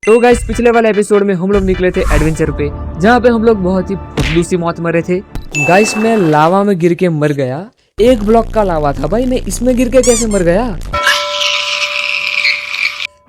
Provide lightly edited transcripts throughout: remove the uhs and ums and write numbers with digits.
तो गाइस पिछले वाले एपिसोड में हम लोग निकले थे एडवेंचर पे, जहाँ पे हम लोग बहुत ही फुदू सी मौत मरे थे। गाइस मैं लावा में गिर के मर गया। एक ब्लॉक का लावा था भाई, मैं इसमें गिर के कैसे मर गया।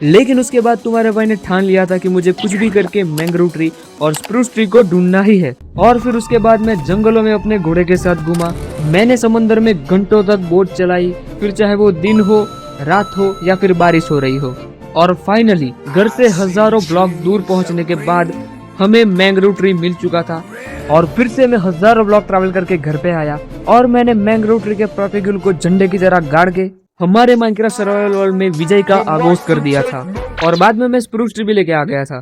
लेकिन उसके बाद तुम्हारे भाई ने ठान लिया था कि मुझे कुछ भी करके मैंग्रोव ट्री और स्प्रूस ट्री को ढूंढना ही है। और फिर उसके बाद मैं जंगलों में अपने घोड़े के साथ घूमा। मैंने समंदर में घंटों तक बोट चलाई, फिर चाहे वो दिन हो, रात हो या फिर बारिश हो रही हो। और फाइनली घर से हजारों ब्लॉक दूर पहुंचने के बाद हमें मैंग्रोव ट्री मिल चुका था। और फिर से मैं हजारों ब्लॉक ट्रैवल करके घर पे आया और मैंने मैंग्रोव ट्री के प्रोपेगुल को झंडे की तरह गाड़ के हमारे माइनक्राफ्ट सर्वाइवल वर्ल्ड में विजय का आगोश कर दिया था। और बाद में मैं स्प्रूस ट्री भी लेके आ गया था।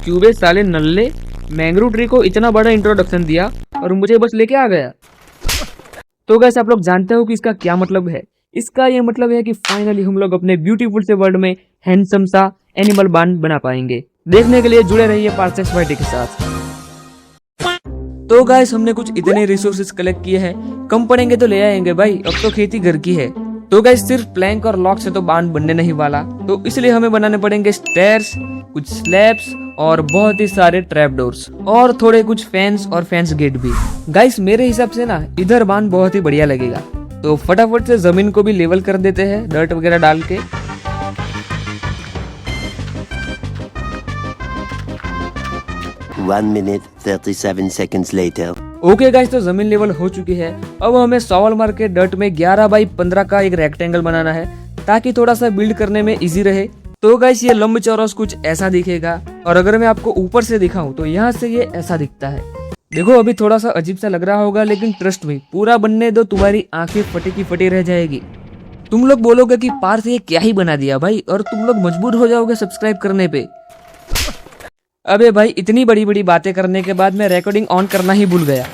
क्यूबे साले नल्ले, मैंग्रोव ट्री को इतना बड़ा इंट्रोडक्शन दिया और मुझे बस लेके आ गया। तो गाइस आप लोग जानते हो कि इसका क्या मतलब है। इसका ये मतलब है कि फाइनली हम लोग अपने ब्यूटीफुल से वर्ल्ड में हैंडसम सा एनिमल बांड बना पाएंगे। देखने के लिए जुड़े रहिए पार्सेक्स वाइटी के साथ। तो गाइस हमने कुछ इतने रिसोर्सेज कलेक्ट किए हैं, कम पड़ेंगे तो ले आएंगे भाई, अब तो खेती घर की है। तो गाइस सिर्फ प्लैंक और लॉक से तो बांध बनने नहीं वाला, तो इसलिए हमें बनाने पड़ेंगे स्टेयर्स, कुछ स्लैब्स और बहुत ही सारे ट्रैप डोर्स और थोड़े कुछ फैंस और फैंस गेट भी। गाइस मेरे हिसाब से ना इधर बांध बहुत ही बढ़िया लगेगा, तो फटाफट से जमीन को भी लेवल कर देते हैं डर्ट वगैरह डाल के। One minute 37 seconds later. Okay guys तो जमीन लेवल हो चुकी है। अब हमें सॉवल मार के डर्ट में 11 बाई 15 का एक रेक्टेंगल बनाना है ताकि थोड़ा सा बिल्ड करने में इजी रहे। तो गाइस ये लंबचौरस कुछ ऐसा दिखेगा और अगर मैं आपको ऊपर से दिखाऊं तो यहाँ से ये ऐसा दिखता है। देखो अभी थोड़ा सा अजीब सा लग रहा होगा, लेकिन ट्रस्ट में पूरा बनने दो, तुम्हारी आंखें फटी की फटी रह जाएगी। तुम लोग बोलोगे कि पार्थ ये क्या ही बना दिया भाई, और तुम लोग मजबूर हो जाओगे सब्सक्राइब करने पे। अबे भाई इतनी बड़ी बड़ी बातें करने के बाद मैं रिकॉर्डिंग ऑन करना ही भूल गया।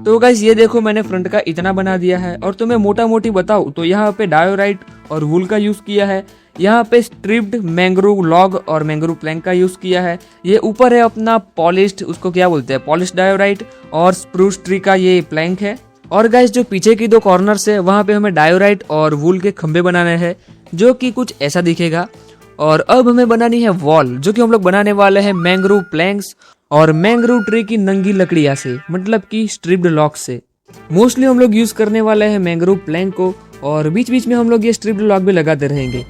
तो गाइस ये देखो मैंने फ्रंट का इतना बना दिया है। और तुम्हें मोटा मोटी बताऊं तो यहाँ पे डायोराइट और वूल का यूज किया है, यहाँ पे स्ट्रिप्ड मैंग्रोव लॉग और मैंग्रोव प्लैंक का यूज किया है। ये ऊपर है अपना पॉलिश्ड, उसको क्या बोलते हैं, पॉलिश्ड डायोराइट और स्प्रूस ट्री का ये प्लैंक है। और गाइस जो पीछे की दो कॉर्नर्स है वहाँ पे हमें डायोराइट और वूल के खंभे बनाने हैं जो कि कुछ ऐसा दिखेगा। और अब हमें बनानी है वॉल, जो कि हम लोग बनाने वाले हैं मैंग्रोव प्लैंक्स और मैंग्रोव ट्री की नंगी लकड़ियां से, मतलब कि स्ट्रिप्ड लॉक से। मोस्टली हम लोग यूज करने वाले हैं मैंग्रोव प्लैंक को, और बीच बीच में हम लोग ये स्ट्रिप्ड लॉक भी लगाते रहेंगे।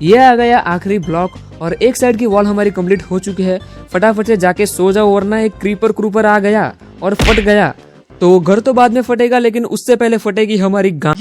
ये आ गया आखिरी ब्लॉक और एक साइड की वॉल हमारी कंप्लीट हो चुकी है। फटाफट से जाके सो जाओ वरना एक क्रीपर क्रूपर आ गया और फट गया तो घर तो बाद में फटेगा, लेकिन उससे पहले फटेगी हमारी गांड।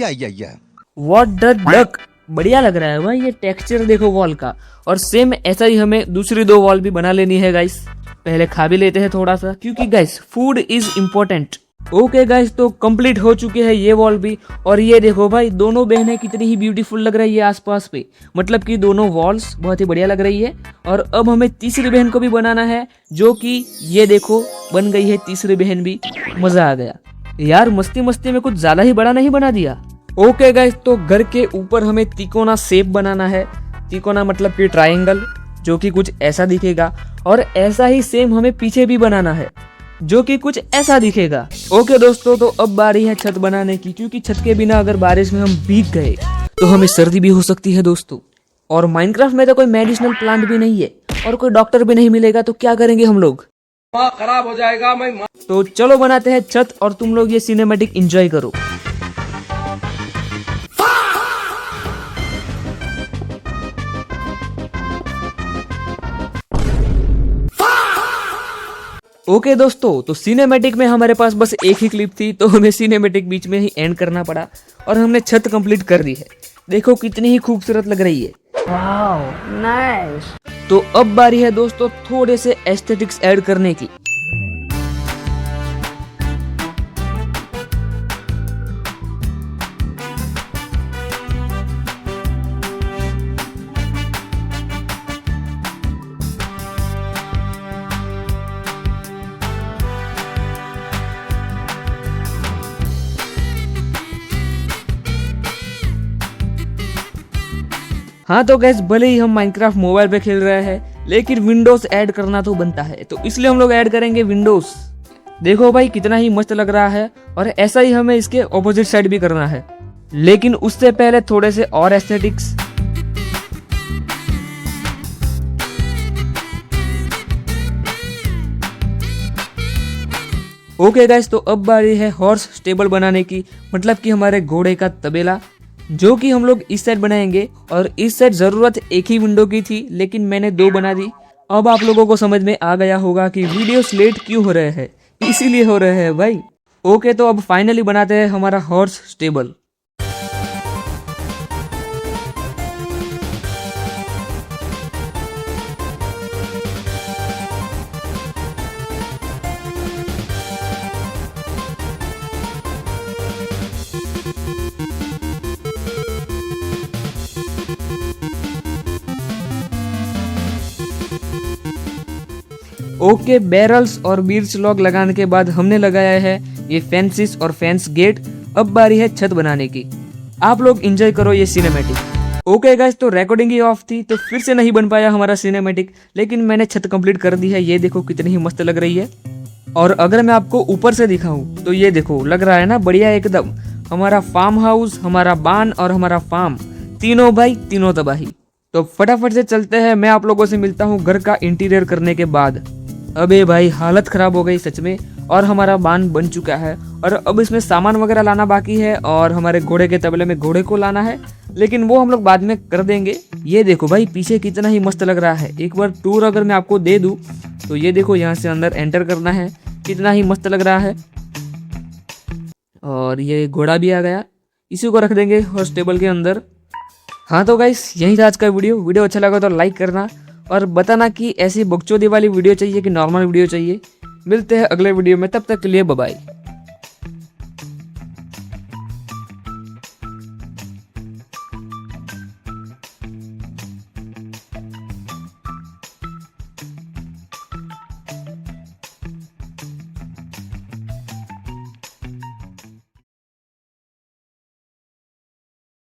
व्हाट द डक, बढ़िया लग रहा है भाई ये टेक्सचर देखो वॉल का। और सेम ऐसा ही हमें दूसरी दो वॉल भी बना लेनी है गाइस। पहले खा भी लेते हैं थोड़ा सा, क्योंकि guys food is important. Okay guys तो कंप्लीट हो चुकी है ये वॉल भी। और ये देखो भाई दोनों बहनें कितनी ही ब्यूटीफुल लग रही है आसपास पे, मतलब कि दोनों वॉल्स बहुत ही बढ़िया लग रही है। और अब हमें तीसरी बहन को भी बनाना है, जो कि ये देखो बन गई है तीसरी बहन भी। मजा आ गया यार, मस्ती मस्ती में कुछ ज्यादा ही बड़ा नहीं बना दिया। ओके गाइस तो घर के ऊपर हमें तिकोना शेप बनाना है। तिकोना मतलब कि ट्रायंगल, जो कि कुछ ऐसा दिखेगा। और ऐसा ही सेम हमें पीछे भी बनाना है, जो कि कुछ ऐसा दिखेगा। ओके दोस्तों तो अब बारी है छत बनाने की, क्योंकि छत के बिना अगर बारिश में हम भीग गए तो हमें सर्दी भी हो सकती है दोस्तों। और माइनक्राफ्ट में तो कोई मेडिसिनल प्लांट भी नहीं है और कोई डॉक्टर भी नहीं मिलेगा, तो क्या करेंगे हम लोग, खराब हो जाएगा। तो चलो बनाते हैं छत और तुम लोग ये सिनेमैटिक एंजॉय करो। ओके दोस्तों तो सिनेमैटिक में हमारे पास बस एक ही क्लिप थी, तो हमें सिनेमैटिक बीच में ही एंड करना पड़ा और हमने छत कंप्लीट कर दी है। देखो कितनी ही खूबसूरत लग रही है। Wow nice. तो अब बारी है दोस्तों थोड़े से एस्थेटिक्स ऐड करने की। हाँ तो गैस भले ही हम माइनक्राफ्ट मोबाइल पे खेल रहे हैं, लेकिन विंडोज ऐड करना तो बनता है, तो इसलिए हम लोग ऐड करेंगे विंडोज। देखो भाई कितना ही मस्त लग रहा है, और ऐसा ही हमें इसके ऑपोजिट साइड भी करना है, लेकिन उससे पहले थोड़े से और एस्थेटिक्स। ओके गाइस, तो अब बारी है हॉर्स स्टेबल बनाने की, मतलब कि हमारे घोड़े का तबेला, जो कि हम लोग इस साइड बनाएंगे। और इस साइड जरूरत एक ही विंडो की थी, लेकिन मैंने 2 बना दी। अब आप लोगों को समझ में आ गया होगा कि वीडियोस लेट क्यों हो रहे हैं, इसीलिए हो रहे हैं भाई। ओके, तो अब फाइनली बनाते हैं हमारा हॉर्स स्टेबल। ओके, बैरल्स और बीर्च लॉक लगाने के बाद हमने लगाया है ये फेंसिस और फेंस गेट। अब बारी है छत बनाने की। आप लोग एंजॉय करो ये सिनेमैटिक। ओके गाइस, तो रिकॉर्डिंग ही ऑफ थी, तो फिर से नहीं बन पाया हमारा सिनेमैटिक, लेकिन मैंने छत कंप्लीट कर दी है। ये देखो कितनी ही मस्त लग रही है। और अगर मैं आपको ऊपर से दिखाऊं तो ये देखो, लग रहा है ना बढ़िया एकदम। हमारा फार्म हाउस, हमारा बान और हमारा फार्म, तीनों भाई तीनों तबाही। तो फटाफट से चलते हैं, मैं आप लोगों से मिलता हूँ घर का इंटीरियर करने के बाद। अबे भाई हालत खराब हो गई सच में, और हमारा बान बन चुका है, और अब इसमें सामान वगैरह लाना बाकी है, और हमारे घोड़े के तबले में घोड़े को लाना है, लेकिन वो हम लोग बाद में कर देंगे। ये देखो भाई पीछे कितना ही मस्त लग रहा है। एक बार टूर अगर मैं आपको दे दूं तो ये देखो, यहाँ से अंदर एंटर करना है, कितना ही मस्त लग रहा है। और ये घोड़ा भी आ गया, इसी को रख देंगे हॉर्स स्टेबल के अंदर। हाँ तो गाइस, यही था आज का वीडियो अच्छा लगा तो लाइक करना, और बताना कि ऐसी बकचोदी वाली वीडियो चाहिए कि नॉर्मल वीडियो चाहिए। मिलते हैं अगले वीडियो में, तब तक के लिए बाय बाय।